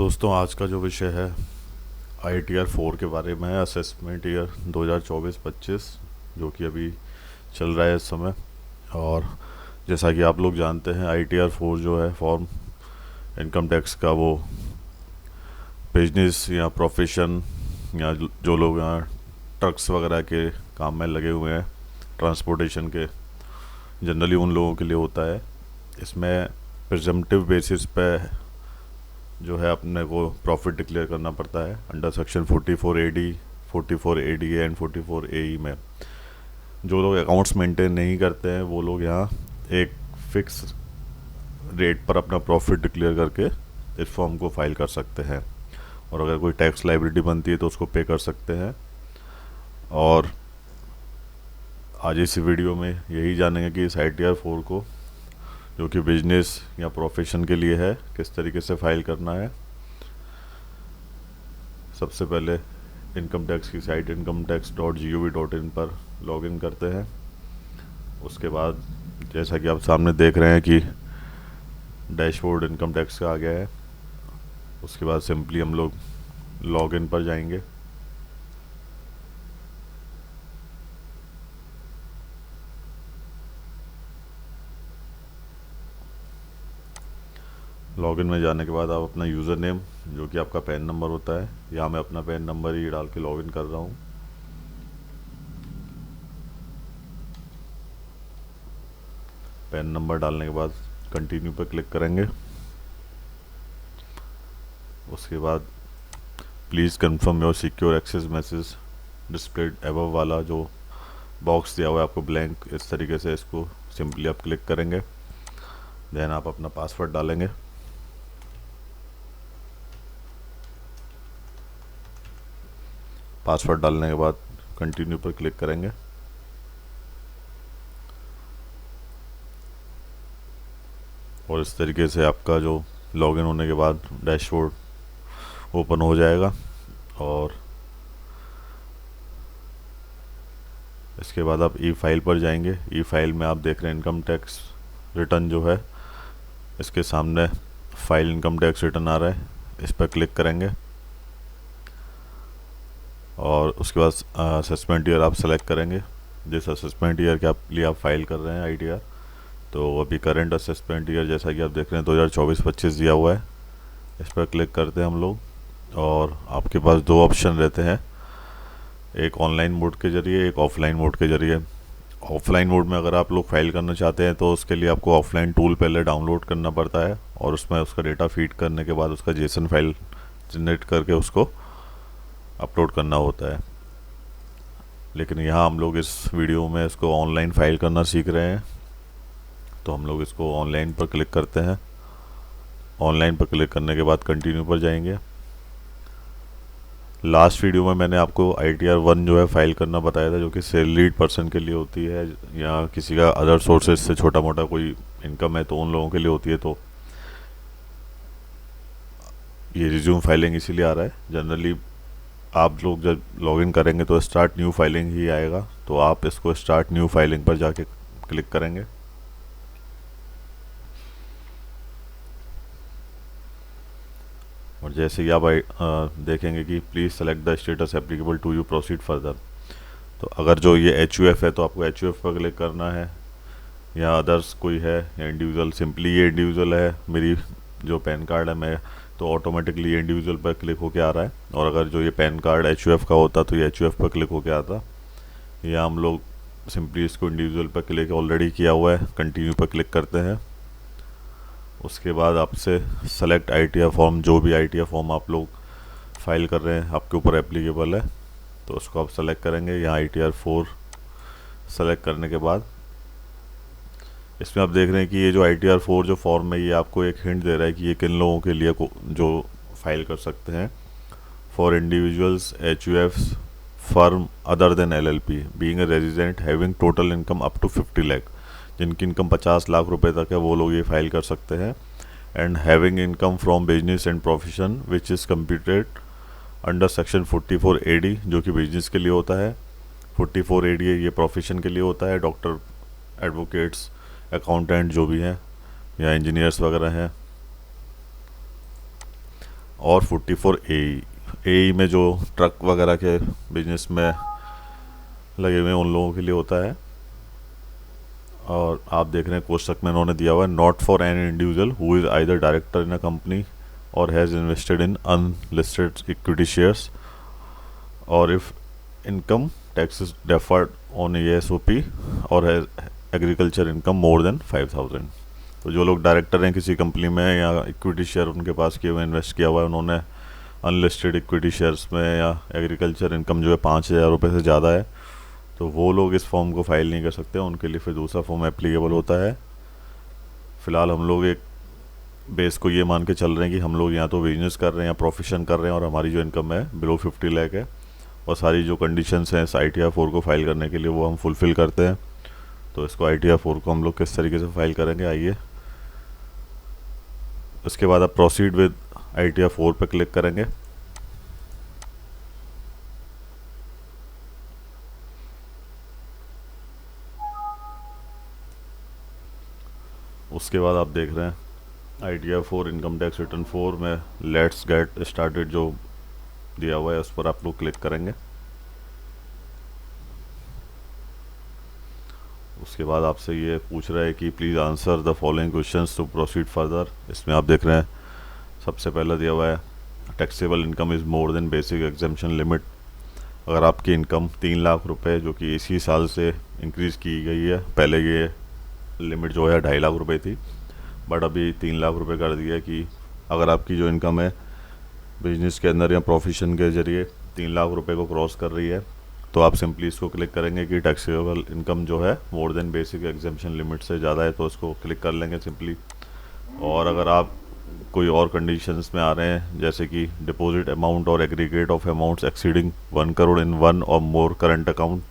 दोस्तों, आज का जो विषय है ITR 4 के बारे में है। असेसमेंट ईयर 2024-25 जो कि अभी चल रहा है इस समय। और जैसा कि आप लोग जानते हैं, ITR 4 जो है फॉर्म इनकम टैक्स का, वो बिजनेस या प्रोफेशन या जो लोग यहाँ ट्रक्स वगैरह के काम में लगे हुए हैं, ट्रांसपोर्टेशन के, जनरली उन लोगों के लिए होता है। इसमें प्रिजम्पटिव बेसिस पे जो है अपने को प्रॉफिट डिक्लेयर करना पड़ता है under section 44AD, 44ADA and 44AE में। जो लोग अकाउंट्स मेंटेन नहीं करते हैं वो लोग यहाँ एक फिक्स रेट पर अपना प्रॉफिट डिक्लेयर करके इस फॉर्म को फाइल कर सकते हैं, और अगर कोई टैक्स लाइबिलिटी बनती है तो उसको पे कर सकते हैं। और आज इस वीडियो में यही जानेंगे कि इस ITR 4 को, जो कि बिजनेस या प्रोफेशन के लिए है, किस तरीके से फाइल करना है। सबसे पहले इनकम टैक्स की साइट incometax.gov.in पर लॉगिन करते हैं। उसके बाद जैसा कि आप सामने देख रहे हैं कि डैशबोर्ड इनकम टैक्स का आ गया है। उसके बाद सिंपली हम लोग लॉगिन पर जाएंगे। लॉगिन में जाने के बाद आप अपना यूज़र नेम, जो कि आपका पैन नंबर होता है, यहाँ मैं अपना पैन नंबर ही डाल के लॉगिन कर रहा हूँ। पैन नंबर डालने के बाद कंटिन्यू पर क्लिक करेंगे। उसके बाद please confirm your secure access message displayed above वाला जो बॉक्स दिया हुआ है आपको ब्लैंक, इस तरीके से इसको सिंपली आप क्लिक करेंगे। देन आप अपना पासवर्ड डालेंगे। पासवर्ड डालने के बाद कंटिन्यू पर क्लिक करेंगे। और इस तरीके से आपका जो लॉगिन होने के बाद डैशबोर्ड ओपन हो जाएगा। और इसके बाद आप ई फाइल पर जाएंगे। ई फाइल में आप देख रहे हैं इनकम टैक्स रिटर्न जो है, इसके सामने फाइल इनकम टैक्स रिटर्न आ रहा है, इस पर क्लिक करेंगे। और उसके बाद असेसमेंट ईयर आप सेलेक्ट करेंगे, जिस असेसमेंट ईयर के लिए आप फाइल कर रहे हैं ITR। तो अभी करंट असेसमेंट ईयर जैसा कि आप देख रहे हैं 2024-25 दिया हुआ है, इस पर क्लिक करते हैं हम लोग। और आपके पास दो ऑप्शन रहते हैं, एक ऑनलाइन मोड के ज़रिए, एक ऑफलाइन मोड के ज़रिए। ऑफलाइन मोड में अगर आप लोग फाइल करना चाहते हैं तो उसके लिए आपको ऑफलाइन टूल पहले डाउनलोड करना पड़ता है, और उसमें उसका डेटा फीड करने के बाद उसका जेसन फाइल जनरेट करके उसको अपलोड करना होता है। लेकिन यहाँ हम लोग इस वीडियो में इसको ऑनलाइन फाइल करना सीख रहे हैं, तो हम लोग इसको ऑनलाइन पर क्लिक करते हैं। ऑनलाइन पर क्लिक करने के बाद कंटिन्यू पर जाएंगे। लास्ट वीडियो में मैंने आपको ITR 1 जो है फाइल करना बताया था, जो कि सैलरीड पर्सन के लिए होती है, या किसी का अदर सोर्सेज से छोटा मोटा कोई इनकम है तो उन लोगों के लिए होती है। तो ये रिज्यूम फाइलिंग इसीलिए आ रहा है। जनरली आप लोग जब लॉगिन करेंगे तो स्टार्ट न्यू फाइलिंग ही आएगा, तो आप इसको स्टार्ट न्यू फाइलिंग पर जाके क्लिक करेंगे। और जैसे कि आप देखेंगे कि please select the status applicable to you, proceed further. तो अगर जो ये HUF है तो आपको HUF पर क्लिक करना है, या अदर्स कोई है, या इंडिविजुअल, सिंपली ये इंडिविजुअल है, मेरी जो पैन कार्ड है मैं, तो ऑटोमेटिकली ये इंडिविजुअल पर क्लिक होके आ रहा है। और अगर जो ये पैन कार्ड HUF का होता तो ये HUF पर क्लिक होके आता। या हम लोग सिंपली इसको इंडिविजुअल पर क्लिक ऑलरेडी किया हुआ है, कंटिन्यू पर क्लिक करते हैं। उसके बाद आपसे सेलेक्ट ITR फॉर्म, जो भी ITR फॉर्म आप लोग फाइल कर रहे हैं आपके ऊपर एप्लीकेबल है, तो उसको आप सेलेक्ट करेंगे। यहाँ ITR 4 सेलेक्ट करने के बाद इसमें आप देख रहे हैं कि ये जो ITR 4 जो फॉर्म है, ये आपको एक हिंट दे रहा है कि ये किन लोगों के लिए जो फाइल कर सकते हैं। For individuals, HUFs, firm other than LLP, being a resident having total income up to 50 lakh, जिनकी इनकम 50 लाख रुपए तक है वो लोग ये फाइल कर सकते हैं। And having income from business and profession which is computed under section 44AD, जो कि बिजनेस के लिए होता है। 44AD ये प्रोफेशन के लिए होता है, डॉक्टर, एडवोकेट्स, अकाउंटेंट जो भी हैं, या इंजीनियर्स वगैरह हैं। और 44 ए में जो ट्रक वगैरह के बिजनेस में लगे हुए हैं उन लोगों के लिए होता है। और आप देख रहे हैं कोष्टक में उन्होंने दिया हुआ है not for an individual who is either director in a company or has invested in unlisted equity shares or if income tax is deferred on ESOP or has agriculture income more than 5000। तो जो लोग director हैं किसी company में या equity share उनके पास किए हुए इन्वेस्ट किया हुआ है उन्होंने अनलिस्टेड इक्विटी शेयर्स में या एग्रीकल्चर इनकम जो है 5000 रुपये से ज़्यादा है, तो वो लोग इस फॉर्म को फाइल नहीं कर सकते, उनके लिए फिर दूसरा फॉर्म एप्लीकेबल होता है। फ़िलहाल हम लोग एक बेस को ये मान के चल रहे हैं कि हम लोग या तो बिजनेस कर रहे हैं या प्रोफेशन कर रहे हैं और हमारी जो इनकम है बिलो 50 लाख है और सारी जो कंडीशंस हैं इस ITR 4 को फाइल करने के लिए वो हम फुलफ़िल करते हैं। तो इसको ITR 4 को हम लोग किस तरीके से फाइल करेंगे, आइए। उसके बाद आप प्रोसीड विद ITR 4 पे क्लिक करेंगे। उसके बाद आप देख रहे हैं ITR 4 इनकम टैक्स रिटर्न 4 में लेट्स गेट स्टार्टेड जो दिया हुआ है उस पर आप लोग क्लिक करेंगे। उसके बाद आपसे ये पूछ रहा है कि please answer the following questions to proceed further. इसमें आप देख रहे हैं सबसे पहला दिया हुआ है taxable income is more than basic exemption limit. अगर आपकी इनकम 3 लाख रुपए जो कि इसी साल से इंक्रीज़ की गई है, पहले ये लिमिट जो है 2.5 लाख रुपए थी बट अभी 3 लाख रुपए कर दिया है कि अगर आपकी जो इनकम है बिजनेस के अंदर या प्रोफेशन के ज़रिए 3 लाख रुपए को क्रॉस कर रही है तो आप सिंपली इसको क्लिक करेंगे कि टैक्सेबल इनकम जो है more than basic exemption limit से ज़्यादा है, तो इसको क्लिक कर लेंगे सिंपली। और अगर आप कोई और कंडीशंस में आ रहे हैं जैसे कि deposit amount or aggregate of amounts exceeding 1 crore in 1 or more current account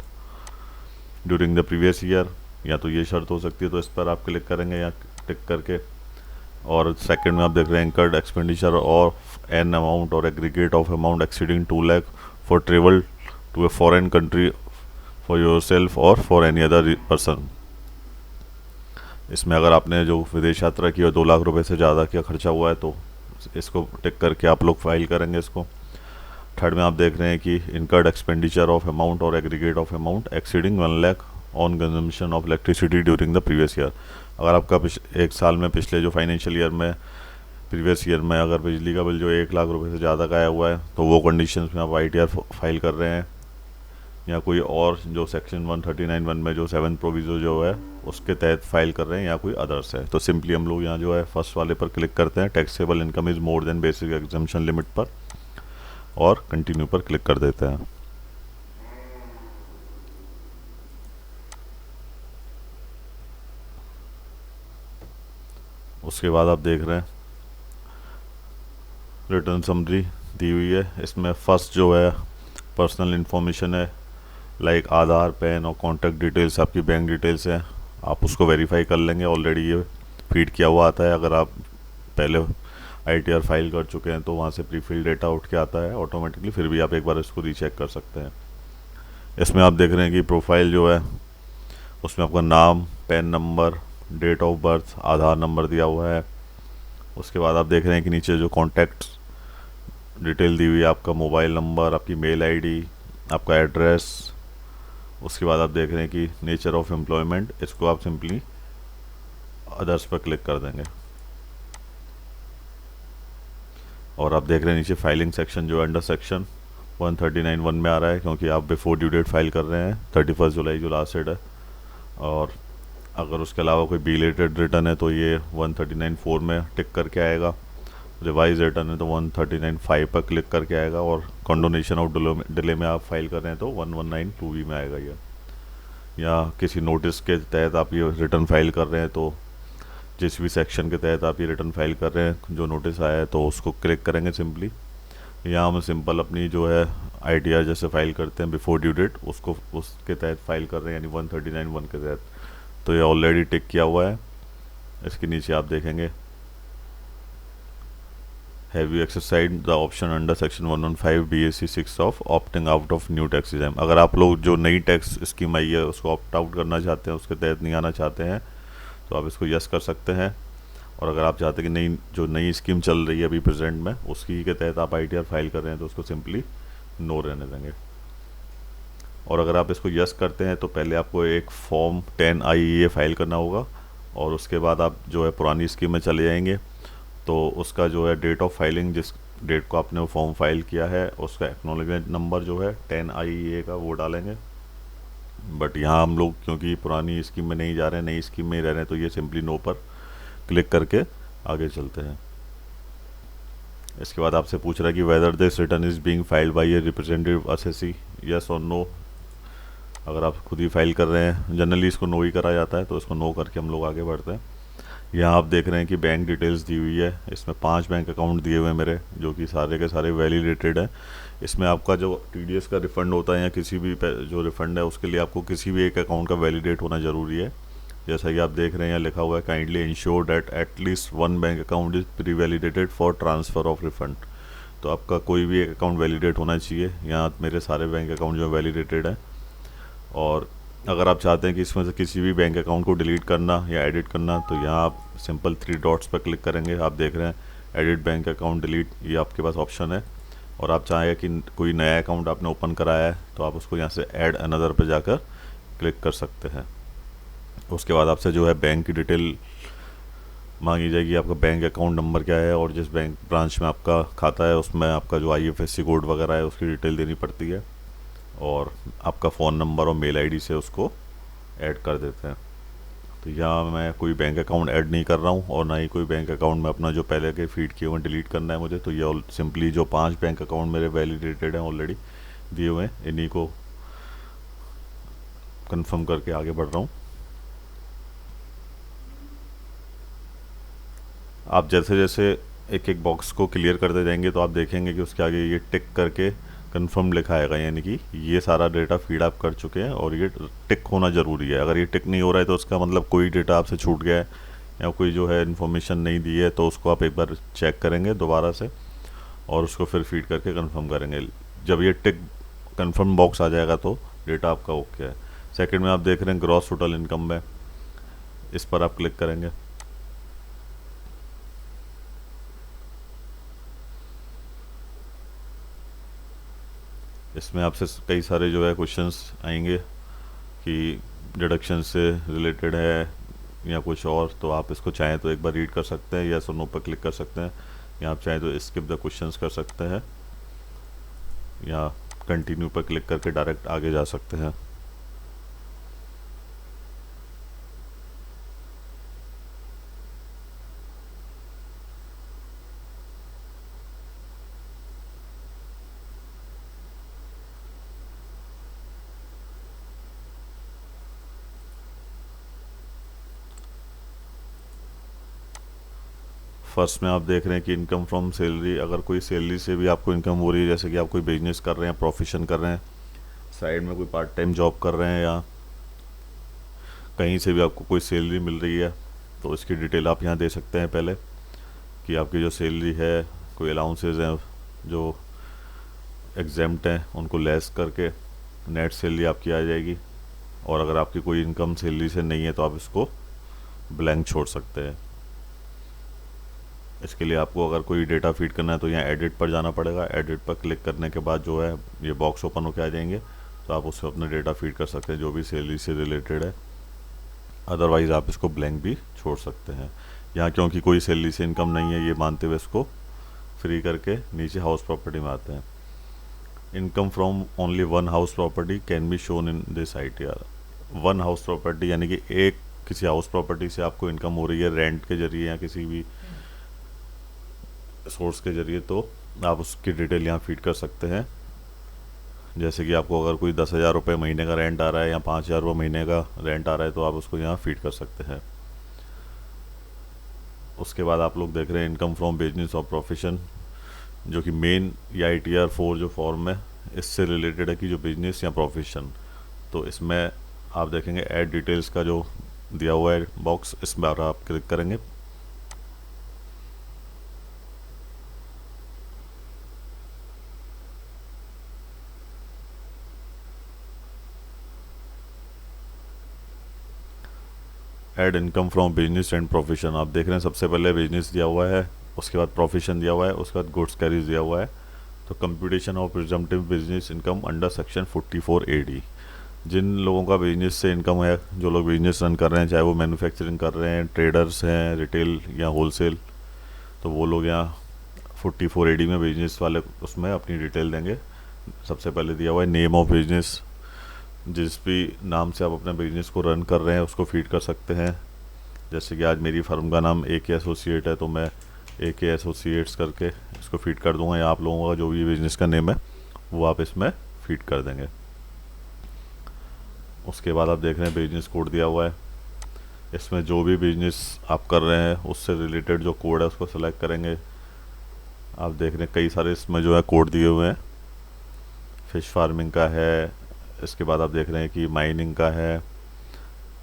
during the previous year, या तो ये शर्त हो सकती है, तो इस पर आप क्लिक करेंगे या टिक करके। और सेकंड में आप देख रहे हैं incurred expenditure of an amount or aggregate of amount exceeding 2 lakh for travel to a foreign country for yourself or for any other person. इसमें अगर आपने जो विदेश यात्रा की और 2 लाख रुपए से ज़्यादा का खर्चा हुआ है तो इसको टिक करके आप लोग फाइल करेंगे इसको। थर्ड में आप देख रहे हैं कि incurred expenditure of amount or aggregate of amount exceeding 1 lakh on consumption of electricity during the previous year. अगर आपका एक साल में पिछले जो फाइनेंशियल ईयर में प्रीवियस ईयर में अगर बिजली का बिल जो 1 लाख रुपए से ज़्यादा का आया हुआ है तो वो कंडीशंस में आप ITR फाइल कर रहे हैं, या कोई और जो सेक्शन 139(1) में जो 7 प्रोविजो जो है उसके तहत फाइल कर रहे हैं या कोई अदर्स है, तो सिंपली हम लोग यहाँ जो है फर्स्ट वाले पर क्लिक करते हैं taxable income is more than basic exemption limit पर और कंटिन्यू पर क्लिक कर देते हैं। उसके बाद आप देख रहे हैं रिटर्न समरी दी हुई है। इसमें फर्स्ट जो है पर्सनल इन्फॉर्मेशन है लाइक आधार, पैन और कॉन्टैक्ट डिटेल्स, आपकी बैंक डिटेल्स हैं, आप उसको वेरीफाई कर लेंगे। ऑलरेडी ये फीड किया हुआ आता है, अगर आप पहले ITR फाइल कर चुके हैं तो वहाँ से प्री फिल डेटा उठ के आता है ऑटोमेटिकली, फिर भी आप एक बार इसको रीचेक कर सकते हैं। इसमें आप देख रहे हैं कि प्रोफाइल जो है उसमें आपका नाम, PAN number, date of birth, Aadhaar number दिया हुआ है। उसके बाद आप देख रहे हैं कि नीचे जो कॉन्टैक्ट डिटेल दी हुई है, आपका मोबाइल नंबर, आपकी मेल ID, आपका एड्रेस। उसके बाद आप देख रहे हैं कि नेचर ऑफ एम्प्लॉयमेंट, इसको आप सिंपली अदर्स पर क्लिक कर देंगे। और आप देख रहे हैं नीचे फाइलिंग सेक्शन जो अंडर सेक्शन 139(1) में आ रहा है क्योंकि आप बिफोर ड्यू डेट फाइल कर रहे हैं 31 जुलाई जो लास्ट डेट है। और अगर उसके अलावा कोई बिलेटेड रिटर्न है तो ये 139(4) में टिक करके आएगा, रिवाइज रिटर्न है तो 139(5) पर क्लिक करके आएगा, और कंडोनेशन ऑफ डिले में आप फाइल कर रहे हैं तो 1192B में आएगा ये। या किसी नोटिस के तहत आप ये रिटर्न फाइल कर रहे हैं तो जिस भी सेक्शन के तहत आप ये रिटर्न फाइल कर रहे हैं जो नोटिस आया है तो उसको क्लिक करेंगे सिंपली। यहाँ हम सिंपल अपनी जो है ITR जैसे फाइल करते हैं बिफोर ड्यू डेट उसको उसके तहत फाइल कर रहे हैं यानी 139(1) के तहत, तो ये ऑलरेडी टिक किया हुआ है। इसके नीचे आप देखेंगे have you exercise the option under section 115 BAC 6 of opting out of new tax regime. अगर आप लोग जो नई टैक्स स्कीम आई है उसको ऑप्ट आउट करना चाहते हैं, उसके तहत नहीं आना चाहते हैं, तो आप इसको यस कर सकते हैं। और अगर आप चाहते हैं कि नई जो नई स्कीम चल रही है अभी प्रेजेंट में उसकी के तहत आप ITR फाइल कर रहे हैं तो उसको सिंपली नो रहने देंगे। और अगर आप इसको यस करते हैं तो पहले आपको एक फॉर्म 10 IEA फाइल करना होगा, और उसके बाद आप जो है पुरानी स्कीम में चले जाएंगे तो उसका जो है डेट ऑफ फाइलिंग, जिस डेट को आपने वो फॉर्म फाइल किया है उसका एक्नॉलेजमेंट नंबर जो है 10 IEA का वो डालेंगे। बट यहाँ हम लोग क्योंकि पुरानी स्कीम में नहीं जा रहे हैं, नई स्कीम में ही रह रहे हैं, तो ये सिंपली नो पर क्लिक करके आगे चलते हैं। इसके बाद आपसे पूछ रहा है कि whether this return is being filed by a representative assessee, yes और नो। अगर आप खुद ही फाइल कर रहे हैं, जनरली इसको नो ही करा जाता है, तो इसको नो करके हम लोग आगे बढ़ते हैं। यहाँ आप देख रहे हैं कि बैंक डिटेल्स दी हुई है, इसमें 5 बैंक अकाउंट दिए हुए हैं मेरे, जो कि सारे के सारे वैलिडेटेड हैं। इसमें आपका जो TDS का रिफ़ंड होता है या किसी भी जो रिफ़ंड है उसके लिए आपको किसी भी एक अकाउंट का वैलिडेट होना ज़रूरी है। जैसा कि आप देख रहे हैं यहाँ लिखा हुआ है, kindly ensure that at least 1 bank account is pre validated for transfer of refund. तो आपका कोई भी एक अकाउंट वैलिडेट होना चाहिए। यहाँ मेरे सारे बैंक अकाउंट जो वैलिडेटेड हैं। और अगर आप चाहते हैं कि इसमें से किसी भी बैंक अकाउंट को डिलीट करना या एडिट करना, तो यहाँ आप सिंपल 3 डॉट्स पर क्लिक करेंगे। आप देख रहे हैं एडिट बैंक अकाउंट डिलीट, ये आपके पास ऑप्शन है। और आप चाहें कि कोई नया अकाउंट आपने ओपन कराया है तो आप उसको यहाँ से ऐड अनदर पर जाकर क्लिक कर सकते हैं। उसके बाद आपसे जो है बैंक की डिटेल मांगी जाएगी, आपका बैंक अकाउंट नंबर क्या है और जिस बैंक ब्रांच में आपका खाता है उसमें आपका जो IFSC कोड वगैरह है उसकी डिटेल देनी पड़ती है, और आपका फ़ोन नंबर और मेल ID से उसको ऐड कर देते हैं। तो यहाँ मैं कोई बैंक अकाउंट ऐड नहीं कर रहा हूँ और ना ही कोई बैंक अकाउंट में अपना जो पहले के फीड किए हुए डिलीट करना है मुझे। तो ये सिंपली जो 5 बैंक अकाउंट मेरे वैलिडेटेड हैं ऑलरेडी दिए हुए हैं, इन्हीं को कंफर्म करके आगे बढ़ रहा हूँ। आप जैसे जैसे एक एक बॉक्स को क्लियर करते जाएंगे तो आप देखेंगे कि उसके आगे ये टिक करके कंफर्म लिखा आएगा, यानी कि ये सारा डेटा फीड आप कर चुके हैं और ये टिक होना ज़रूरी है। अगर ये टिक नहीं हो रहा है तो उसका मतलब कोई डेटा आपसे छूट गया है या कोई जो है इन्फॉर्मेशन नहीं दी है, तो उसको आप एक बार चेक करेंगे दोबारा से और उसको फिर फीड करके कंफर्म करेंगे। जब ये टिक कंफर्म बॉक्स आ जाएगा तो डेटा आपका ओके है। सेकंड में आप देख रहे हैं ग्रॉस टोटल इनकम है, इस पर आप क्लिक करेंगे। इसमें आपसे कई सारे जो है क्वेश्चंस आएंगे कि डिडक्शन से रिलेटेड है या कुछ और, तो आप इसको चाहें तो एक बार रीड कर सकते हैं या नो पर क्लिक कर सकते हैं, या आप चाहें तो स्किप द क्वेश्चंस कर सकते हैं या कंटिन्यू पर क्लिक करके डायरेक्ट आगे जा सकते हैं। फर्स्ट में आप देख रहे हैं कि इनकम फ्रॉम सैलरी, अगर कोई सैलरी से भी आपको इनकम हो रही है, जैसे कि आप कोई बिजनेस कर रहे हैं, प्रोफेशन कर रहे हैं, साइड में कोई पार्ट टाइम जॉब कर रहे हैं या कहीं से भी आपको कोई सैलरी मिल रही है, तो इसकी डिटेल आप यहाँ दे सकते हैं पहले कि आपकी जो सैलरी है, कोई अलाउंसेज हैं जो एग्जेम्प्ट हैं उनको लेस करके नेट सैलरी आपकी आ जाएगी। और अगर आपकी कोई इनकम सैलरी से नहीं है तो आप इसको ब्लैंक छोड़ सकते हैं। इसके लिए आपको अगर कोई डेटा फीड करना है तो यहाँ एडिट पर जाना पड़ेगा। एडिट पर क्लिक करने के बाद जो है ये बॉक्स ओपन होकर आ जाएंगे, तो आप उससे अपना डेटा फीड कर सकते हैं जो भी सैलरी से रिलेटेड है। अदरवाइज़ आप इसको ब्लैंक भी छोड़ सकते हैं। यहाँ क्योंकि कोई सैलरी से इनकम नहीं है ये मानते हुए इसको फ्री करके नीचे हाउस प्रॉपर्टी में आते हैं। Income from only 1 house property can be shown in this ITR। 1 house property यानी कि एक किसी हाउस प्रॉपर्टी से आपको इनकम हो रही है रेंट के जरिए या किसी भी सोर्स के ज़रिए, तो आप उसकी डिटेल यहाँ फीड कर सकते हैं। जैसे कि आपको अगर कोई 10,000 रुपये महीने का रेंट आ रहा है या 5,000 रुपये महीने का रेंट आ रहा है तो आप उसको यहाँ फीड कर सकते हैं। उसके बाद आप लोग देख रहे हैं इनकम फ्रॉम बिजनेस और प्रोफेशन, जो कि मेन या ITR 4 जो फॉर्म है इससे रिलेटेड है कि जो बिजनेस या प्रोफेशन। तो इसमें आप देखेंगे ऐड डिटेल्स का जो दिया हुआ है बॉक्स, इस पर आप क्लिक करेंगे। Add income from business and profession. आप देख रहे हैं सबसे पहले बिजनेस दिया हुआ है, उसके बाद प्रोफेशन दिया हुआ है, उसके बाद गुड्स कैरीज दिया हुआ है। तो computation of presumptive business income under section 44A(d). जिन लोगों का बिजनेस से इनकम है, जो लोग बिजनेस रन कर रहे हैं, चाहे वो मैन्युफैक्चरिंग कर रहे हैं, ट्रेडर्स हैं, रिटेल या होलसेल, तो वो लोग यहाँ 44A(d) में बिजनेस वाले उसमें अपनी डिटेल देंगे। सबसे पहले दिया हुआ है नेम ऑफ बिजनेस, जिस भी नाम से आप अपने बिजनेस को रन कर रहे हैं उसको फीड कर सकते हैं। जैसे कि आज मेरी फर्म का नाम AK एसोसिएट है, तो मैं AK एसोसिएट्स करके इसको फीड कर दूंगा, या आप लोगों का जो भी बिजनेस का नेम है वो आप इसमें फीड कर देंगे। उसके बाद आप देख रहे हैं बिजनेस कोड दिया हुआ है, इसमें जो भी बिजनेस आप कर रहे हैं उससे रिलेटेड जो कोड है उसको सेलेक्ट करेंगे। आप देख रहे हैं कई सारे इसमें जो है कोड दिए हुए हैं, फिश फार्मिंग का है, इसके बाद आप देख रहे हैं कि माइनिंग का है,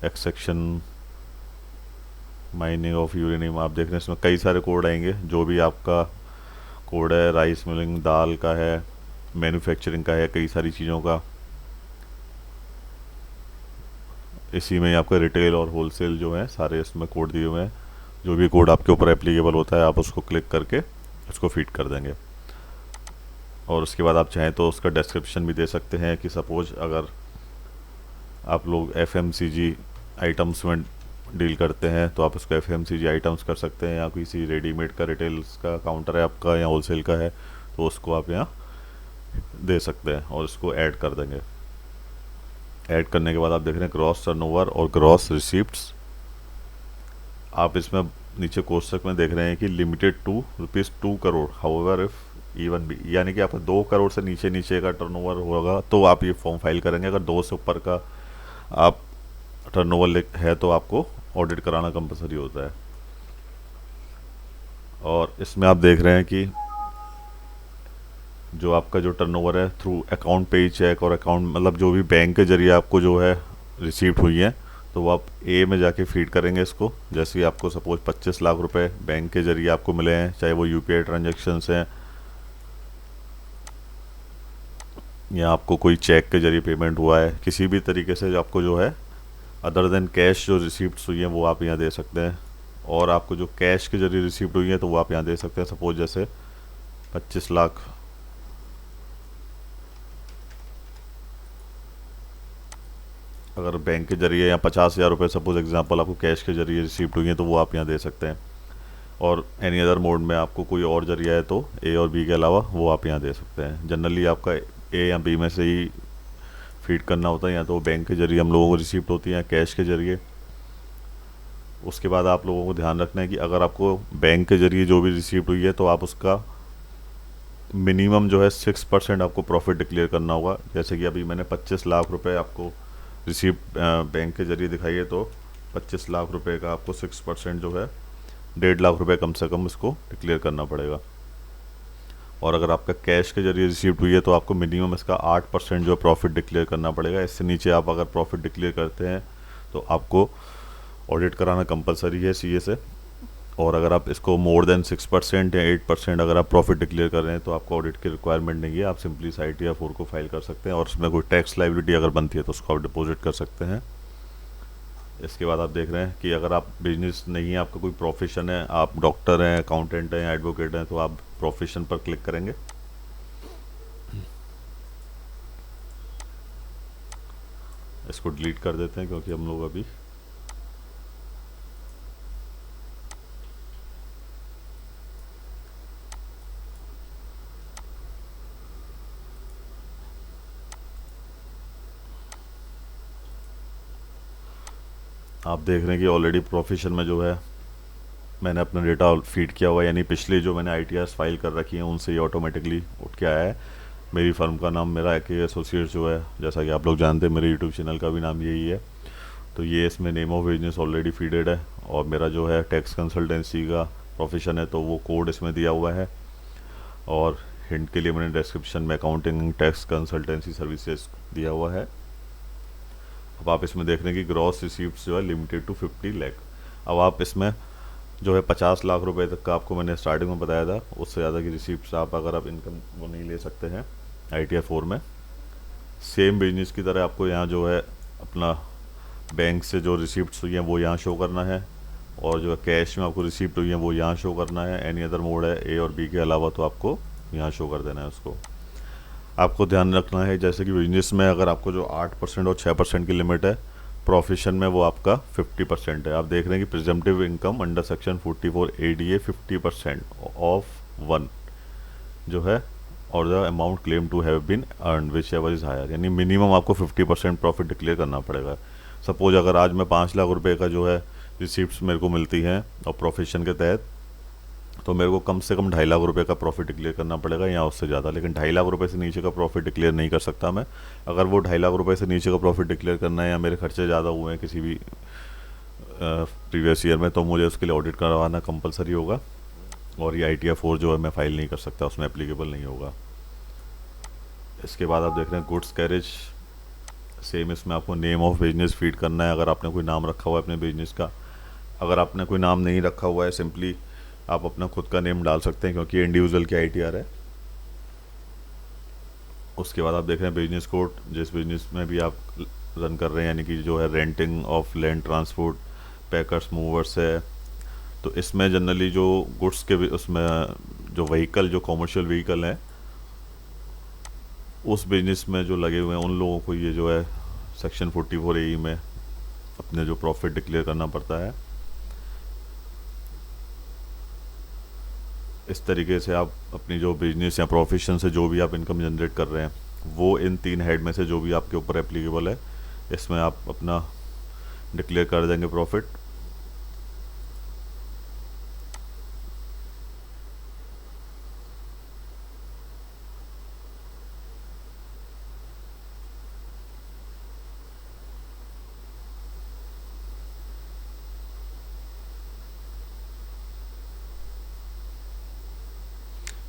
एक्सट्रैक्शन माइनिंग ऑफ यूरेनियम। आप देख रहे हैं इसमें कई सारे कोड आएंगे, जो भी आपका कोड है, राइस मिलिंग, दाल का है, मैन्युफैक्चरिंग का है, कई सारी चीज़ों का। इसी में आपका रिटेल और होलसेल जो है सारे इसमें कोड दिए हुए हैं। जो भी कोड आपके ऊपर एप्लीकेबल होता है आप उसको क्लिक करके उसको फीड कर देंगे। और उसके बाद आप चाहें तो उसका डिस्क्रिप्शन भी दे सकते हैं कि सपोज अगर आप लोग FMCG आइटम्स में डील करते हैं तो आप उसको FMCG आइटम्स कर सकते हैं, या किसी रेडीमेड का रिटेल्स का काउंटर है आपका या होलसेल का है तो उसको आप यहाँ दे सकते हैं और उसको ऐड कर देंगे। ऐड करने के बाद आप देख रहे हैं ग्रॉस टर्नओवर और ग्रॉस रिसीप्ट्स। आप इसमें नीचे कोष्टक में देख रहे हैं कि limited to ₹2 crore, however if even भी, यानी कि आपका 2 करोड़ से नीचे नीचे का टर्नओवर होगा तो आप ये फॉर्म फाइल करेंगे। अगर 2 से ऊपर का आप टर्नओवर है तो आपको ऑडिट कराना कंपलसरी होता है। और इसमें आप देख रहे हैं कि जो आपका जो टर्नओवर है थ्रू अकाउंट पे चेक और अकाउंट, मतलब जो भी बैंक के जरिए आपको जो है रिसीप्ट हुई है तो वो आप A में जाके फीड करेंगे इसको। जैसे कि आपको सपोज 25 लाख रुपए बैंक के जरिए आपको मिले हैं, चाहे वो UPI ट्रांजेक्शन्स हैं या आपको कोई चेक के जरिए पेमेंट हुआ है, किसी भी तरीके से आपको जो है अदर देन कैश जो रिसीप्ट हुई हैं वो आप यहाँ दे सकते हैं। और आपको जो कैश के जरिए रिसीप्ट हुई है तो वो आप यहाँ दे सकते हैं। सपोज जैसे 25 लाख अगर बैंक के जरिए, या 50,000 रुपये सपोज एग्जांपल आपको कैश के जरिए रिसीप्ट हुई है तो वो आप यहाँ दे सकते हैं। और एनी अदर मोड में आपको कोई और जरिया है तो A और B के अलावा वो आप यहाँ दे सकते हैं। जनरली आपका A या B में से ही फीड करना होता है, या तो बैंक के जरिए हम लोगों को रिसीप्ट होती है या कैश के जरिए। उसके बाद आप लोगों को ध्यान रखना है कि अगर आपको बैंक के जरिए जो भी रिसीप्ट हुई है तो आप उसका मिनिमम जो है 6% आपको प्रॉफिट डिक्लेयर करना होगा। जैसे कि अभी मैंने 25 लाख रुपए आपको रिसीप्ट बैंक के जरिए दिखाई है, तो 25 लाख रुपए का आपको 6% जो है 1.5 लाख रुपए कम से कम इसको डिक्लेयर करना पड़ेगा। और अगर आपका कैश के जरिए रिसीप्ट हुई है तो आपको मिनिमम इसका 8% जो प्रॉफिट डिक्लेयर करना पड़ेगा। इससे नीचे आप अगर प्रॉफिट डिक्लेयर करते हैं तो आपको ऑडिट कराना कंपलसरी है CA से। और अगर आप इसको मोर देन 6% या 8% अगर आप प्रॉफिट डिक्लेयर कर रहे हैं तो आपको ऑडिट की रिक्वायरमेंट नहीं है, आप सिंपली ITR 4 को फाइल कर सकते हैं और उसमें कोई टैक्स लाइबिलिटी अगर बनती है तो उसको आप डिपॉजिट कर सकते हैं। इसके बाद आप देख रहे हैं कि अगर आप बिजनेस नहीं है, आपका कोई प्रोफेशन है, आप डॉक्टर हैं, अकाउंटेंट हैं, एडवोकेट हैं, तो आप प्रोफेशन पर क्लिक करेंगे। इसको डिलीट कर देते हैं क्योंकि हम लोग अभी आप देख रहे हैं कि ऑलरेडी प्रोफेशन में जो है मैंने अपना डेटा फीड किया हुआ है, यानी पिछले जो मैंने ITRs फाइल कर रखी हैं उनसे ही ऑटोमेटिकली उठ के आया है। मेरी फर्म का नाम मेरा AK एसोसिएट्स जो है, जैसा कि आप लोग जानते हैं मेरे यूट्यूब चैनल का भी नाम यही है। तो ये इसमें name of business already feeded है। और मेरा जो है टैक्स कंसल्टेंसी का प्रोफेशन है तो वो कोड इसमें दिया हुआ है। और हिंट के लिए मैंने डिस्क्रिप्शन में अकाउंटिंग टैक्स कंसल्टेंसी सर्विसेज दिया हुआ है। अब आप इसमें देख रहे हैं कि ग्रॉस रिसीप्ट्स जो है लिमिटेड टू 50 लाख। अब आप इसमें जो है 50 लाख रुपए तक का आपको मैंने स्टार्टिंग में बताया था, उससे ज़्यादा की रिसीप्ट्स आप अगर आप इनकम वो नहीं ले सकते हैं ITR 4 में। सेम बिजनेस की तरह आपको यहाँ जो है अपना बैंक से जो रिसिप्ट्स हुई हैं वो यहाँ शो करना है, और जो कैश में आपको रिसिप्ट हुई है वो यहाँ शो करना है। एनी अदर मोड है ए और बी के अलावा तो आपको यहाँ शो कर देना है उसको। आपको ध्यान रखना है जैसे कि बिजनेस में अगर आपको जो 8% और 6% की लिमिट है, प्रोफेशन में वो आपका 50% है। आप देख रहे हैं कि presumptive income under section 44 ADA 50% of one जो है, और the amount claim to have been earn whichever is higher, यानी मिनिमम आपको 50% प्रॉफिट डिक्लेयर करना पड़ेगा। सपोज अगर आज मैं 5 लाख रुपए का जो है रिसिप्ट्स मेरे को मिलती हैं और प्रोफेशन के तहत, तो मेरे को कम से कम 2.5 लाख रुपए का प्रॉफिट डिक्लेयर करना पड़ेगा या उससे ज़्यादा, लेकिन 2.5 लाख रुपए से नीचे का प्रॉफिट डिक्लेयर नहीं कर सकता मैं। अगर वो 2.5 लाख रुपए से नीचे का प्रॉफिट डिक्लेयर करना है या मेरे खर्चे ज़्यादा हुए हैं किसी भी प्रीवियस ईयर में, तो मुझे उसके लिए ऑडिट करवाना कंपलसरी होगा, और ये ITR 4 जो है मैं फाइल नहीं कर सकता, उसमें एप्लीकेबल नहीं होगा। इसके बाद आप देख रहे हैं गुड्स कैरेज, सेम इसमें आपको नेम ऑफ बिजनेस फीड करना है अगर आपने कोई नाम रखा हुआ है अपने बिजनेस का। अगर आपने कोई नाम नहीं रखा हुआ है, सिंपली आप अपना खुद का नेम डाल सकते हैं क्योंकि इंडिविजुअल की ITR है। उसके बाद आप देख रहे हैं बिजनेस कोड, जिस बिजनेस में भी आप रन कर रहे हैं, यानी कि जो है renting of land, transport, packers, movers है, तो इसमें जनरली जो गुड्स के उसमें जो व्हीकल, जो कॉमर्शियल व्हीकल हैं उस बिजनेस में जो लगे हुए हैं उन लोगों को ये जो है सेक्शन 44 AE में अपने जो प्रॉफिट डिक्लेयर करना पड़ता है। इस तरीके से आप अपनी जो बिजनेस या प्रोफेशन से जो भी आप इनकम जनरेट कर रहे हैं वो इन 3 हेड में से जो भी आपके ऊपर एप्लीकेबल है इसमें आप अपना डिक्लेयर कर देंगे प्रॉफिट।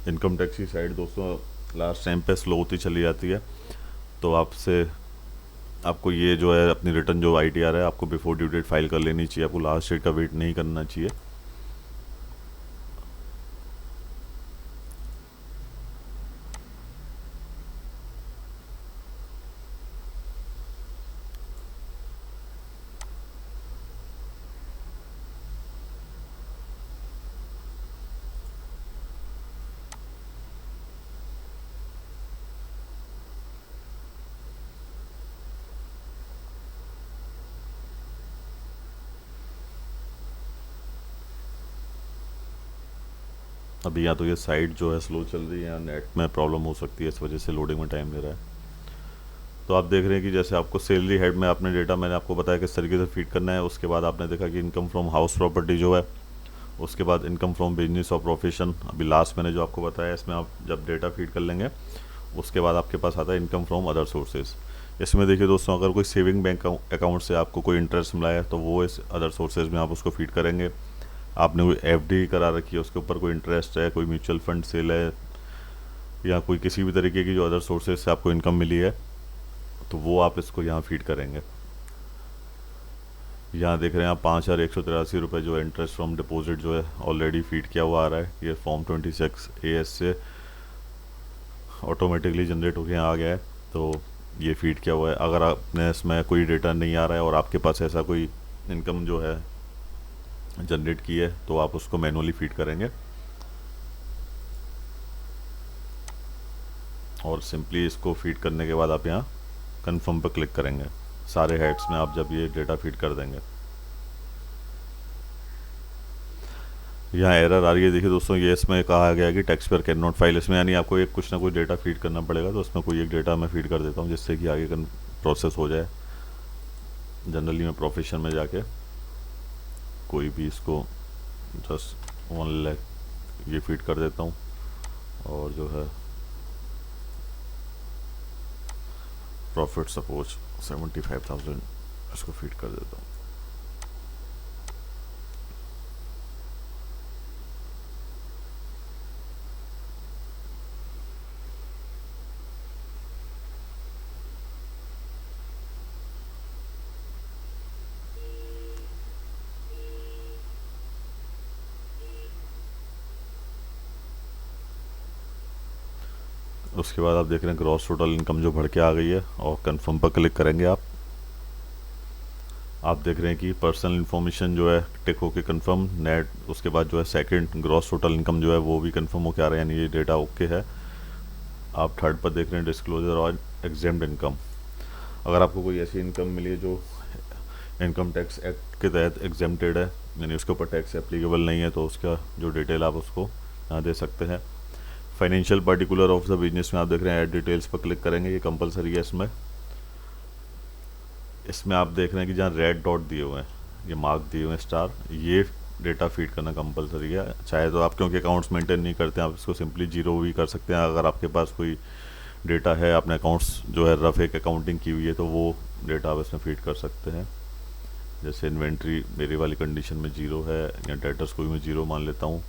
इनकम टैक्स की साइड दोस्तों लास्ट टाइम पे स्लो होती चली जाती है, तो आपको ये जो है अपनी रिटर्न जो ITR है आपको बिफोर ड्यू डेट फाइल कर लेनी चाहिए, आपको लास्ट डेट का वेट नहीं करना चाहिए। अभी या तो ये साइट जो है स्लो चल रही है या नेट में प्रॉब्लम हो सकती है, इस वजह से लोडिंग में टाइम ले रहा है। तो आप देख रहे हैं कि जैसे आपको सैलरी हेड में आपने डेटा मैंने आपको बताया किस तरीके से फीड करना है। उसके बाद आपने देखा कि इनकम फ्रॉम हाउस प्रॉपर्टी जो है, उसके बाद इनकम फ्रॉम बिजनेस और प्रोफेशन, अभी लास्ट मैंने जो आपको बताया इसमें आप जब डेटा फीड कर लेंगे उसके बाद आपके पास आता है इनकम फ्रॉम अदर सोर्सेज। इसमें देखिए दोस्तों, अगर कोई सेविंग बैंक अकाउंट से आपको कोई इंटरेस्ट मिला है तो वो इस अदर सोर्सेज में आप उसको फीड करेंगे। आपने कोई FD करा रखी है उसके ऊपर कोई इंटरेस्ट है, कोई म्यूचुअल फंड सेल है, या कोई किसी भी तरीके की जो अदर सोर्सेज से आपको इनकम मिली है, तो वो आप इसको यहाँ फीड करेंगे। यहाँ देख रहे हैं आप 5,183 रुपये जो इंटरेस्ट फ्रॉम डिपॉजिट जो है ऑलरेडी फीड किया हुआ आ रहा है। ये फॉर्म 26 AS से ऑटोमेटिकली जनरेट होकर यहाँ आ गया है, तो ये फीड किया हुआ है। अगर आपने इसमें कोई डेटा नहीं आ रहा है और आपके पास ऐसा कोई इनकम जो है जनरेट की है तो आप उसको मैनुअली फीड करेंगे, और सिंपली इसको फीड करने के बाद आप यहाँ कंफर्म पर क्लिक करेंगे सारे हेड्स में आप जब ये डेटा फीड कर देंगे। यहाँ एरर आ रही है, देखिए दोस्तों, ये इसमें कहा गया है कि tax payer can not file, इसमें यानी आपको एक कुछ ना कुछ डेटा फीड करना पड़ेगा। तो उसमें कोई एक डेटा मैं फीड कर देता हूँ जिससे कि आगे प्रोसेस हो जाए। जनरली मैं प्रोफेशन में जाके कोई भी इसको जस्ट 1 लाख ये फीड कर देता हूँ, और जो है प्रॉफिट सपोज 75,000 इसको फीड कर देता हूँ। उसके बाद आप देख रहे हैं ग्रॉस टोटल इनकम जो बढ़ के आ गई है, और कंफर्म पर क्लिक करेंगे आप। आप देख रहे हैं कि पर्सनल इन्फॉर्मेशन जो है टिक होके कंफर्म, नेट उसके बाद जो है सेकंड ग्रॉस टोटल इनकम जो है वो भी कंफर्म होके आ रहा है, यानी ये डेटा ओके है। आप थर्ड पर देख रहे हैं डिस्क्लोजर और एग्जेम्प्ट इनकम। अगर आपको कोई ऐसी इनकम मिली है जो इनकम टैक्स एक्ट के तहत एग्जेम्प्टेड है, यानी उसके ऊपर टैक्स एप्लीकेबल नहीं है, तो उसका जो डिटेल आप उसको यहाँ दे सकते हैं। Financial particular of the business में आप देख रहे हैं ऐड डिटेल्स पर क्लिक करेंगे, ये कंपलसरी है। इसमें आप देख रहे हैं कि जहाँ रेड डॉट दिए हुए हैं, ये मार्क दिए हुए हैं स्टार, ये डेटा फीड करना कंपलसरी है। चाहे तो आप क्योंकि अकाउंट्स मेंटेन नहीं करते हैं, आप इसको सिंपली जीरो भी कर सकते हैं। अगर आपके पास कोई डेटा है, अपने अकाउंट्स जो है रफ एक अकाउंटिंग की हुई है, तो वो डेटा आप इसमें फीड कर सकते हैं। जैसे इन्वेंट्री मेरी वाली कंडीशन में जीरो है, या डेटर्स को भी मैं जीरो मान लेता हूँ,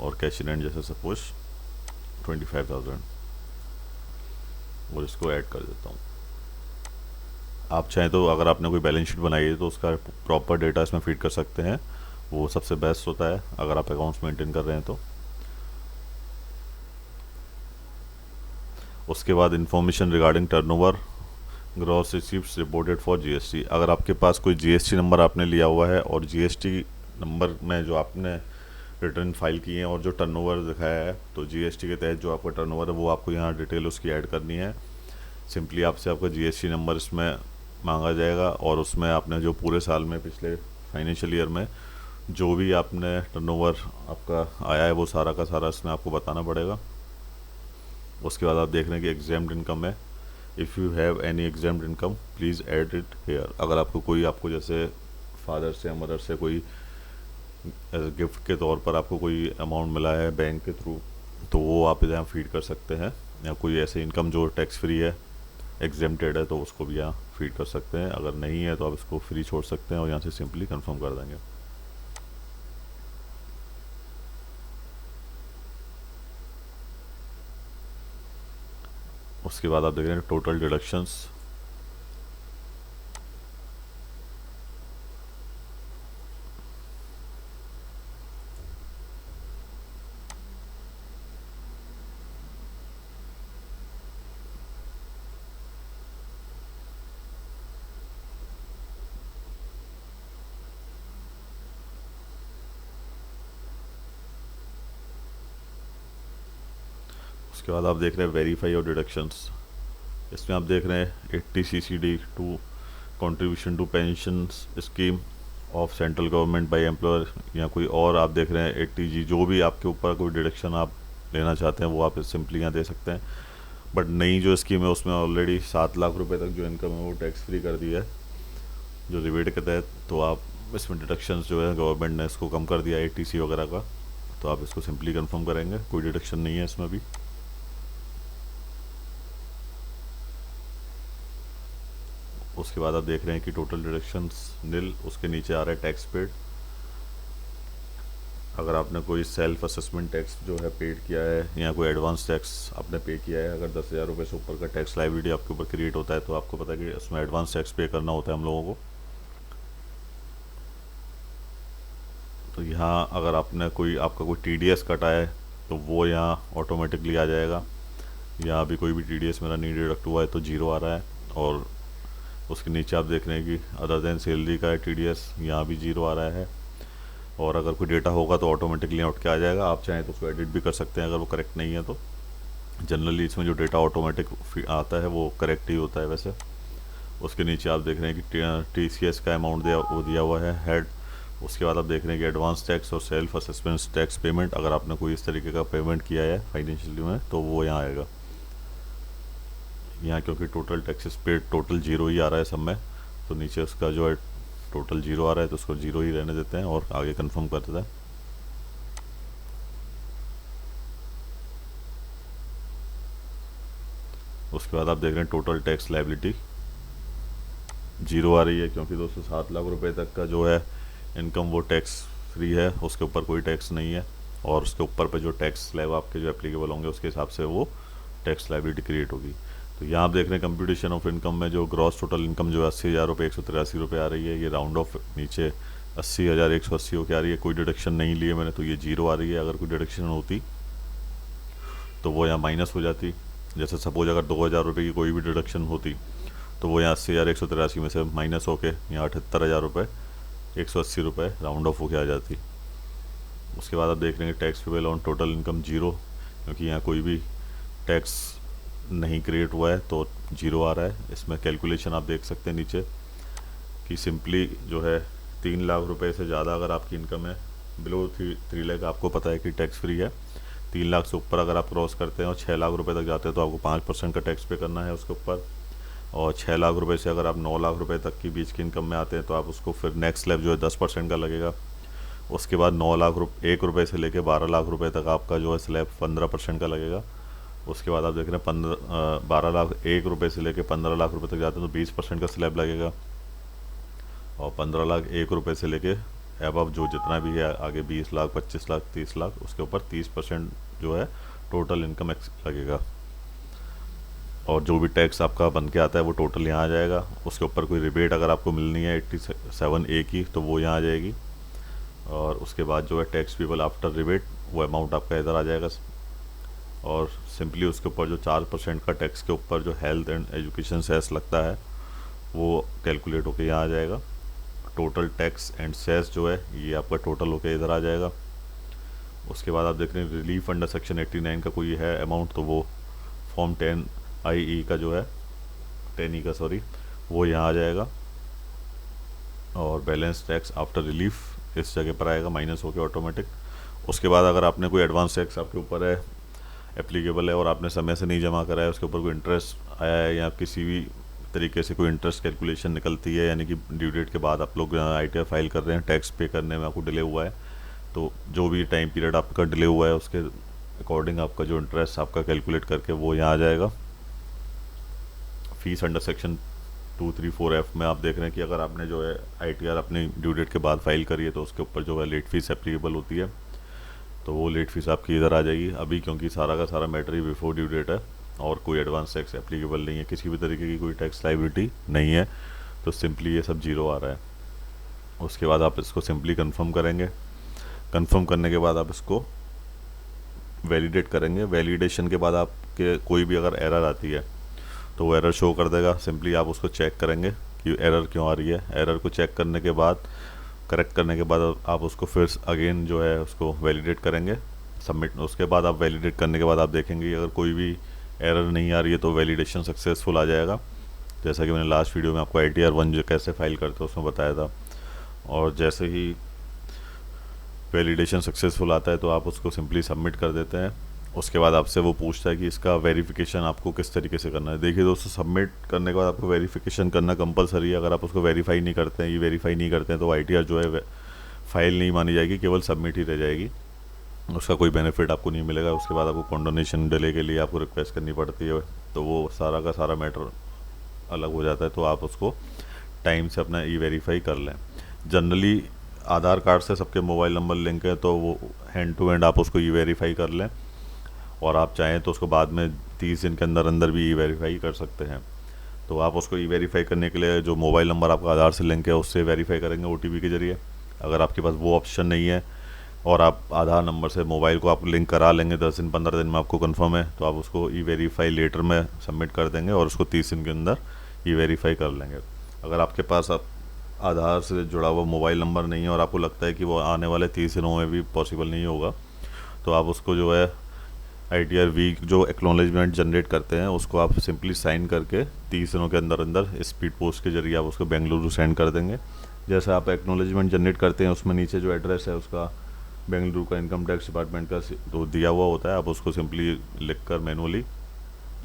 और कैश इन हैंड जैसे सपोज 25,000, और इसको ऐड कर देता हूँ। आप चाहें तो अगर आपने कोई बैलेंस शीट बनाई है तो उसका प्रॉपर डेटा इसमें फीड कर सकते हैं, वो सबसे बेस्ट होता है अगर आप अकाउंट्स मेंटेन कर रहे हैं तो। उसके बाद information regarding turnover gross receipts reported for GST. अगर आपके पास कोई जीएसटी नंबर आपने लिया हुआ है और जीएसटी नंबर में जो आपने रिटर्न फाइल किए हैं और जो टर्नओवर दिखाया है, तो जीएसटी के तहत जो आपका टर्नओवर है वो आपको यहाँ डिटेल उसकी ऐड करनी है। सिंपली आपसे आपका जीएसटी नंबर इसमें मांगा जाएगा, और उसमें आपने जो पूरे साल में पिछले फाइनेंशियल ईयर में जो भी आपने टर्नओवर आपका आया है वो सारा का सारा इसमें आपको बताना पड़ेगा। उसके बाद आप देख रहे हैं कि एग्जाम्ड इनकम है। If you have any examined income please add it here. अगर आपको जैसे फादर से या मदर से कोई गिफ्ट के तौर पर आपको कोई अमाउंट मिला है बैंक के थ्रू, तो वो आप यहाँ फीड कर सकते हैं। या कोई ऐसे इनकम जो टैक्स फ्री है, एग्जेम्प्टेड है, तो उसको भी यहाँ फीड कर सकते हैं। अगर नहीं है तो आप इसको फ्री छोड़ सकते हैं और यहाँ से सिंपली कंफर्म कर देंगे। उसके बाद आप देख रहे हैं टोटल डिडक्शंस। उसके बाद आप देख रहे हैं वेरीफाई और डिडक्शंस। इसमें आप देख रहे हैं 80 CCD two contribution to pension scheme of central government by employer, या कोई और आप देख रहे हैं 80G। जो भी आपके ऊपर कोई डिडक्शन आप लेना चाहते हैं वो आप सिंपली यहाँ दे सकते हैं। बट नई जो स्कीम है उसमें ऑलरेडी 7 लाख रुपए तक जो इनकम है वो टैक्स फ्री कर दिया है जो रिबेट के तहत। तो आप इसमें डिडक्शंस जो है गवर्नमेंट ने इसको कम कर दिया 80C वगैरह का, तो आप इसको सिंपली कंफर्म करेंगे, कोई डिडक्शन नहीं है इसमें भी। उसके बाद आप देख रहे हैं कि टोटल डिडक्शंस नील, उसके नीचे आ रहा है टैक्स पेड। अगर आपने कोई सेल्फ असेसमेंट टैक्स जो है पेड किया है, या कोई एडवांस टैक्स आपने पे किया है, अगर 10,000 रुपये से ऊपर का टैक्स लायबिलिटी आपके ऊपर क्रिएट होता है, तो आपको पता है कि उसमें एडवांस टैक्स पे करना होता है हम लोगों को। तो यहाँ अगर आपका कोई TDS कटा है तो वो यहाँ ऑटोमेटिकली आ जाएगा। यहाँ अभी कोई भी TDS मेरा नहीं डिडक्ट हुआ है तो जीरो आ रहा है। और उसके नीचे आप देख रहे हैं कि अदर देन सैलरी का है TDS, यहाँ भी जीरो आ रहा है। और अगर कोई डेटा होगा तो ऑटोमेटिकली उठ के आ जाएगा। आप चाहें तो उसको एडिट भी कर सकते हैं अगर वो करेक्ट नहीं है तो। जनरली इसमें जो डेटा ऑटोमेटिक आता है वो करेक्ट ही होता है वैसे। उसके नीचे आप देख रहे हैं कि TCS का अमाउंट दिया हुआ है हेड। उसके बाद आप देख रहे हैं कि एडवांस टैक्स और सेल्फ असेसमेंट टैक्स पेमेंट, अगर आपने कोई इस तरीके का पेमेंट किया है फाइनेंशियली में तो वो यहाँ आएगा। यहाँ क्योंकि total taxes paid total zero ही आ रहा है सब में, तो नीचे उसका जो है टोटल जीरो आ रहा है तो उसको जीरो ही रहने देते हैं और आगे कंफर्म कर देते हैं। उसके बाद आप देख रहे हैं टोटल टैक्स लायबिलिटी जीरो आ रही है, क्योंकि 207 लाख रुपए तक का जो है इनकम वो टैक्स फ्री है, उसके ऊपर कोई टैक्स नहीं है। और उसके ऊपर पे जो टैक्स स्लैब आपके जो एप्लीकेबल होंगे उसके हिसाब से वो टैक्स लायबिलिटी क्रिएट होगी। तो यहाँ आप देख रहे हैं कंप्यूटेशन ऑफ इनकम में जो ग्रॉस टोटल इनकम जो 80,000 रुपये 183 रुपये आ रही है, ये राउंड ऑफ नीचे 80,180 होकर आ रही है। कोई डिडक्शन नहीं लिए मैंने तो ये जीरो आ रही है। अगर कोई डिडक्शन होती तो वो यहाँ माइनस हो जाती। जैसे सपोज अगर 2,000 रुपये की कोई भी डिडक्शन होती तो वो यहाँ 80,183 में से माइनस होके यहाँ 78,000 रुपये 180 रुपये राउंड ऑफ होके आ जाती। उसके बाद आप देख लेंगे tax payable on total income zero, क्योंकि यहाँ कोई भी टैक्स नहीं क्रिएट हुआ है तो जीरो आ रहा है। इसमें कैलकुलेशन आप देख सकते हैं नीचे कि सिंपली जो है 3 लाख रुपए से ज़्यादा अगर आपकी इनकम है, बिलो 3 लाख आपको पता है कि टैक्स फ्री है। 3 लाख से ऊपर अगर आप क्रॉस करते हैं और 6 लाख रुपए तक जाते हैं तो आपको 5% का टैक्स पे करना है उसके ऊपर। और 6 लाख रुपए से अगर आप 9 लाख रुपए तक की बीच की इनकम में आते हैं तो आप उसको फिर नेक्स्ट स्लैब जो है 10% का लगेगा। उसके बाद 9 लाख एक रुपये से लेके 12 लाख रुपए तक आपका जो है स्लैब 15% का लगेगा। उसके बाद आप देख रहे हैं 12 लाख 1 रुपये से लेके 15 लाख रुपए तक जाते हैं तो 20% का स्लैब लगेगा। और 15 लाख 1 रुपये से लेके अब जो जितना भी है आगे 20 लाख 25 लाख 30 लाख उसके ऊपर 30% जो है टोटल इनकम लगेगा। और जो भी टैक्स आपका बन के आता है वो टोटल यहाँ आ जाएगा। उसके ऊपर कोई रिबेट अगर आपको मिलनी है 87A की तो वो यहाँ आ जाएगी। और उसके बाद जो है टैक्स पेबल आफ्टर रिबेट वो अमाउंट आपका इधर आ जाएगा। और सिंपली उसके ऊपर जो 4% का टैक्स के ऊपर जो हेल्थ एंड एजुकेशन सेस लगता है वो कैलकुलेट होके यहाँ आ जाएगा। टोटल टैक्स एंड सेस जो है ये आपका टोटल होके इधर आ जाएगा। उसके बाद आप देख रहे हैं रिलीफ अंडर सेक्शन 89 का कोई है अमाउंट तो वो फॉर्म 10IE का जो है 10E का सॉरी वो यहाँ आ जाएगा। और बैलेंस टैक्स आफ्टर रिलीफ इस जगह पर आएगा माइनस होके ऑटोमेटिक। उसके बाद अगर आपने कोई एडवांस टैक्स आपके ऊपर है एप्लीकेबल है और आपने समय से नहीं जमा करा है, उसके ऊपर कोई इंटरेस्ट आया है या किसी भी तरीके से कोई इंटरेस्ट कैलकुलेशन निकलती है, यानी कि ड्यू डेट के बाद आप लोग ITR फाइल कर रहे हैं, टैक्स पे करने में आपको डिले हुआ है, तो जो भी टाइम पीरियड आपका डिले हुआ है उसके अकॉर्डिंग आपका जो इंटरेस्ट आपका कैलकुलेट करके वो यहाँ आ जाएगा। फीस अंडर सेक्शन 234F में आप देख रहे हैं कि अगर आपने जो है ITR अपनी ड्यू डेट के बाद फाइल करी है तो उसके ऊपर जो है लेट फीस एप्लीकेबल होती है, तो वो लेट फीस आपकी इधर आ जाएगी। अभी क्योंकि सारा का सारा मैटर ही बिफोर ड्यू डेट है और कोई एडवांस टैक्स एप्लीकेबल नहीं है, किसी भी तरीके की कोई टैक्स लाइबिलिटी नहीं है, तो सिंपली ये सब जीरो आ रहा है। उसके बाद आप इसको सिंपली कंफर्म करेंगे। कंफर्म करने के बाद आप इसको वैलिडेट करेंगे। वैलिडेशन के बाद आपके कोई भी अगर एरर आती है तो वो एरर शो कर देगा। सिंपली आप उसको चेक करेंगे कि एरर क्यों आ रही है। एरर को चेक करने के बाद करेक्ट करने के बाद आप उसको फिर अगेन जो है उसको वैलिडेट करेंगे, सबमिट। उसके बाद आप वैलिडेट करने के बाद आप देखेंगे अगर कोई भी एरर नहीं आ रही है तो वैलिडेशन सक्सेसफुल आ जाएगा। जैसा कि मैंने लास्ट वीडियो में आपको ITR 1 जो कैसे फाइल करते हैं उसमें बताया था। और जैसे ही वैलिडेशन सक्सेसफुल आता है तो आप उसको सिंपली सबमिट कर देते हैं। उसके बाद आपसे वो पूछता है कि इसका वेरिफिकेशन आपको किस तरीके से करना है। देखिए दोस्तों, सबमिट करने के बाद आपको वेरिफिकेशन करना कंपलसरी है। अगर आप उसको वेरीफाई नहीं करते हैं, ये वेरीफाई नहीं करते हैं तो ITR जो है फाइल नहीं मानी जाएगी, केवल सबमिट ही रह जाएगी, उसका कोई बेनिफिट आपको नहीं मिलेगा। उसके बाद आपको कंडोनेशन डिले के लिए आपको रिक्वेस्ट करनी पड़ती है, तो वो सारा का सारा मैटर अलग हो जाता है। तो आप उसको टाइम से अपना वेरीफाई कर लें। जनरली आधार कार्ड से सबके मोबाइल नंबर लिंक है तो वो हैंड टू हैंड आप उसको वेरीफाई कर लें, और आप चाहें तो उसको बाद में 30 दिन के अंदर अंदर भी वेरीफाई कर सकते हैं। तो आप उसको वेरीफाई करने के लिए जो मोबाइल नंबर आपका आधार से लिंक है उससे वेरीफाई करेंगे OTP के ज़रिए। अगर आपके पास वो ऑप्शन नहीं है और आप आधार नंबर से मोबाइल को आप लिंक करा लेंगे 10 दिन 15 दिन में आपको कंफर्म है, तो आप उसको वेरीफाई लेटर में सबमिट कर देंगे और उसको 30 दिन के अंदर वेरीफाई कर लेंगे। अगर आपके पास आप आधार से जुड़ा हुआ मोबाइल नंबर नहीं है और आपको लगता है कि वो आने वाले 30 दिनों में भी पॉसिबल नहीं होगा, तो आप उसको जो है ITR वीक जो एक्नॉलेजमेंट जनरेट करते हैं उसको आप सिंपली साइन करके 30 दिनों के अंदर अंदर स्पीड पोस्ट के जरिए आप उसको बेंगलुरु सेंड कर देंगे। जैसे आप एक्नॉलेजमेंट जनरेट करते हैं उसमें नीचे जो एड्रेस है उसका बेंगलुरु का इनकम टैक्स डिपार्टमेंट का तो दिया हुआ होता है, आप उसको सिंपली लिख कर मैनुअली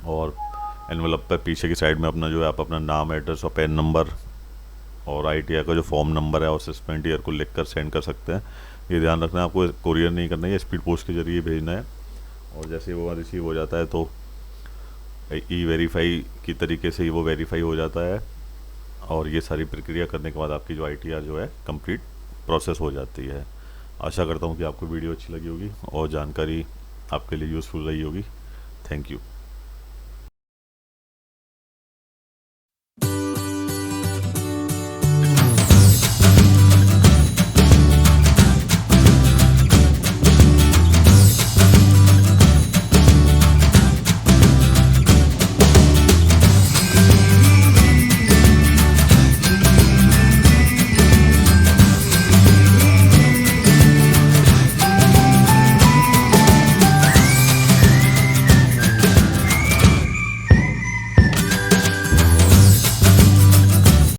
और एनवेलप पर पीछे की साइड में अपना जो है आप अपना नाम, एड्रेस और पैन नंबर और ITR का जो फॉर्म नंबर है और सस्पेंड ईयर को लिख कर सेंड कर सकते हैं। ये ध्यान रखना है, आपको कोरियर नहीं करना है, स्पीड पोस्ट के जरिए भेजना है। और जैसे वो रिसीव हो जाता है तो वेरीफाई की तरीके से ही वो वेरीफाई हो जाता है, और ये सारी प्रक्रिया करने के बाद आपकी जो ITR जो है कंप्लीट प्रोसेस हो जाती है। आशा करता हूँ कि आपको वीडियो अच्छी लगी होगी और जानकारी आपके लिए यूज़फुल रही होगी। Thank you.